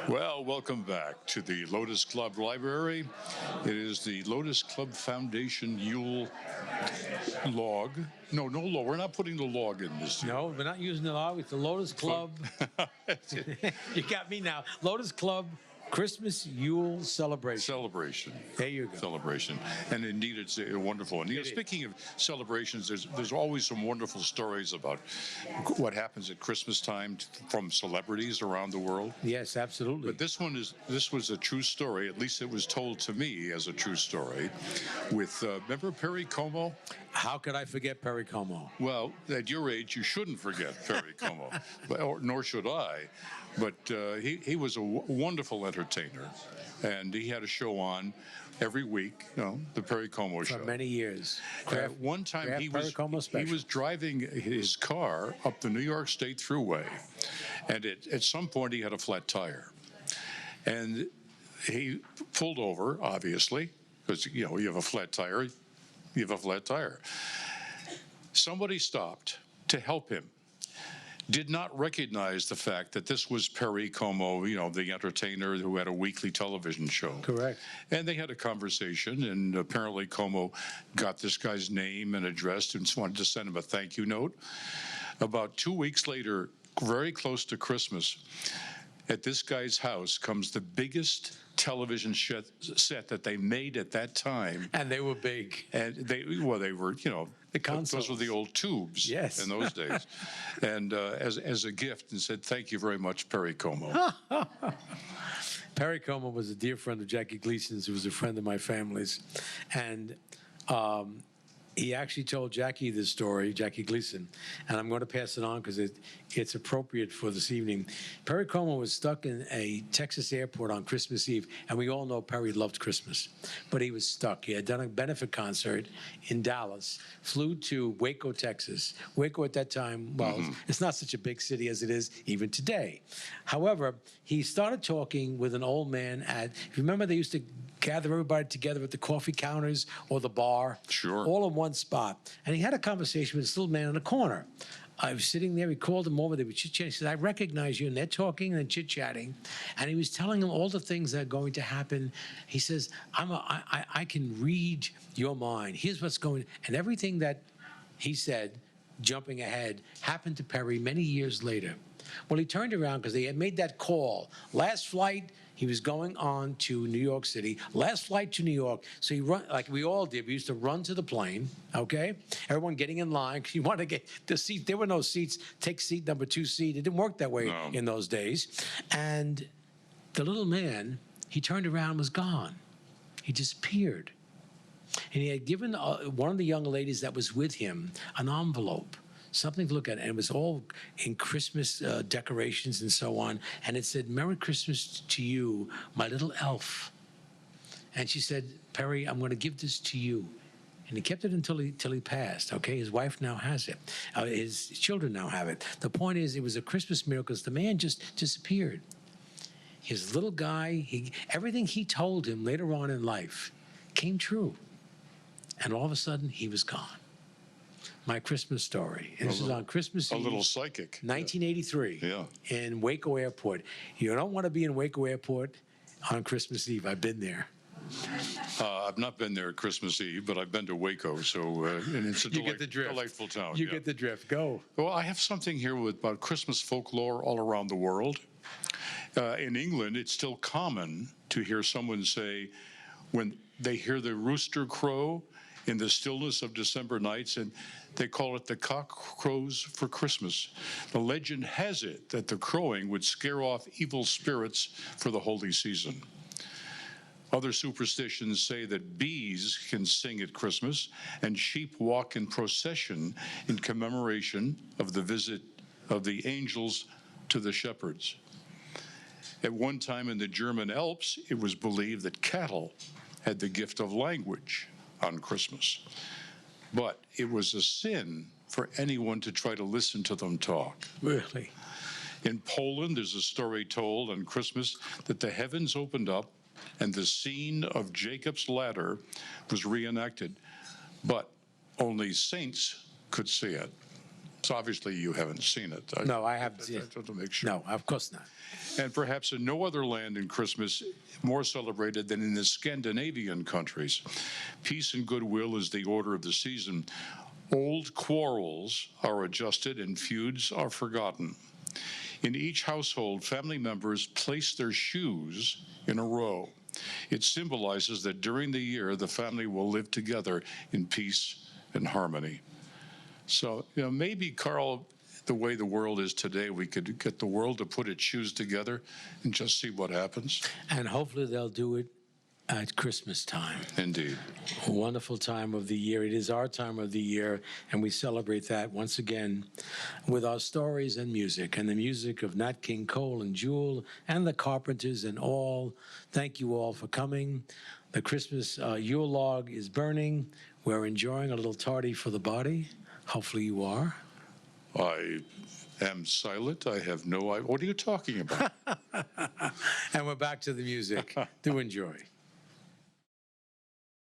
Well, welcome back to the Lotos Club Library. It is the Lotos Club Foundation Yule log. No, no log. We're not putting the log in this year. No, we're not using the log. It's the Lotus Club. You got me now. Lotus Club Christmas Yule celebration. Celebration. There you go. Celebration. And indeed, it's wonderful. And speaking of celebrations, there's always some wonderful stories about what happens at Christmas time from celebrities around the world. Yes, absolutely. But this was a true story. At least it was told to me as a true story. With remember Perry Como? How could I forget Perry Como? Well, at your age, you shouldn't forget Perry Como, nor should I. But he was a wonderful entertainer, and he had a show on every week, the Perry Como show. For many years. One time he was driving his car up the New York State Thruway, and at some point he had a flat tire. And he pulled over, obviously, because, you have a flat tire. You have a flat tire. Somebody stopped to help him. Did not recognize the fact that this was Perry Como, the entertainer who had a weekly television show. Correct. And they had a conversation, and apparently Como got this guy's name and address and wanted to send him a thank you note. About 2 weeks later, very close to Christmas, at this guy's house comes the biggest television set that they made at that time. And they were big. And they were, the consoles. Those were the old tubes in those days. And as a gift, and said, thank you very much, Perry Como. Perry Como was a dear friend of Jackie Gleason's, who was a friend of my family's. And he actually told Jackie this story, Jackie Gleason, and I'm going to pass it on because it's appropriate for this evening. Perry Como was stuck in a Texas airport on Christmas Eve, and we all know Perry loved Christmas, but he was stuck. He had done a benefit concert in Dallas, flew to Waco, Texas. Waco at that time, well, it's not such a big city as it is even today. However, he started talking with an old man if you remember, they used to gather everybody together at the coffee counters or the bar. Sure. All in one spot. And he had a conversation with this little man in the corner. I was sitting there. He called him over. They were chit-chatting. He said, I recognize you. And they're talking and chit-chatting. And he was telling him all the things that are going to happen. He says, I can read your mind. Here's what's going. And everything that he said, jumping ahead, happened to Perry many years later. Well, he turned around because they had made that call. Last flight, he was going on to New York City. Last flight to New York. So he run, like we all did. We used to run to the plane, okay? Everyone getting in line because you want to get the seat. There were no seats. Take seat number 2 seat. It didn't work that way in those days. And the little man, he turned around and was gone. He disappeared. And he had given one of the young ladies that was with him an envelope, something to look at, and it was all in Christmas decorations and so on, and it said, Merry Christmas to you, my little elf. And she said, Perry, I'm going to give this to you. And he kept it until he passed, okay? His wife now has it. His children now have it. The point is, it was a Christmas miracle because the man just disappeared. His little guy, everything he told him later on in life came true. And all of a sudden, he was gone. My Christmas story. And this is on Christmas Eve. A little psychic. 1983. In Waco Airport. You don't want to be in Waco Airport on Christmas Eve. I've been there. I've not been there at Christmas Eve, but I've been to Waco, so and it's a delightful town. You get the drift. Go. Well, I have something here about Christmas folklore all around the world. In England, it's still common to hear someone say, when they hear the rooster crow in the stillness of December nights, and they call it the cock crows for Christmas. The legend has it that the crowing would scare off evil spirits for the holy season. Other superstitions say that bees can sing at Christmas and sheep walk in procession in commemoration of the visit of the angels to the shepherds. At one time in the German Alps, it was believed that cattle had the gift of language on Christmas. But it was a sin for anyone to try to listen to them talk. Really? In Poland, there's a story told on Christmas that the heavens opened up and the scene of Jacob's ladder was reenacted, but only saints could see it. So obviously you haven't seen it. No, I haven't seen it. Just to make sure. No, of course not. And perhaps in no other land in Christmas more celebrated than in the Scandinavian countries. Peace and goodwill is the order of the season. Old quarrels are adjusted and feuds are forgotten. In each household, family members place their shoes in a row. It symbolizes that during the year, the family will live together in peace and harmony. So, maybe, Carl, the way the world is today, we could get the world to put its shoes together and just see what happens. And hopefully they'll do it at Christmas time. Indeed. A wonderful time of the year. It is our time of the year, and we celebrate that once again with our stories and music, and the music of Nat King Cole and Jewel and the Carpenters and all. Thank you all for coming. The Christmas Yule log is burning. We're enjoying a little tardy for the body. Hopefully you are. I am silent. I have no idea. What are you talking about? And we're back to the music. Do enjoy.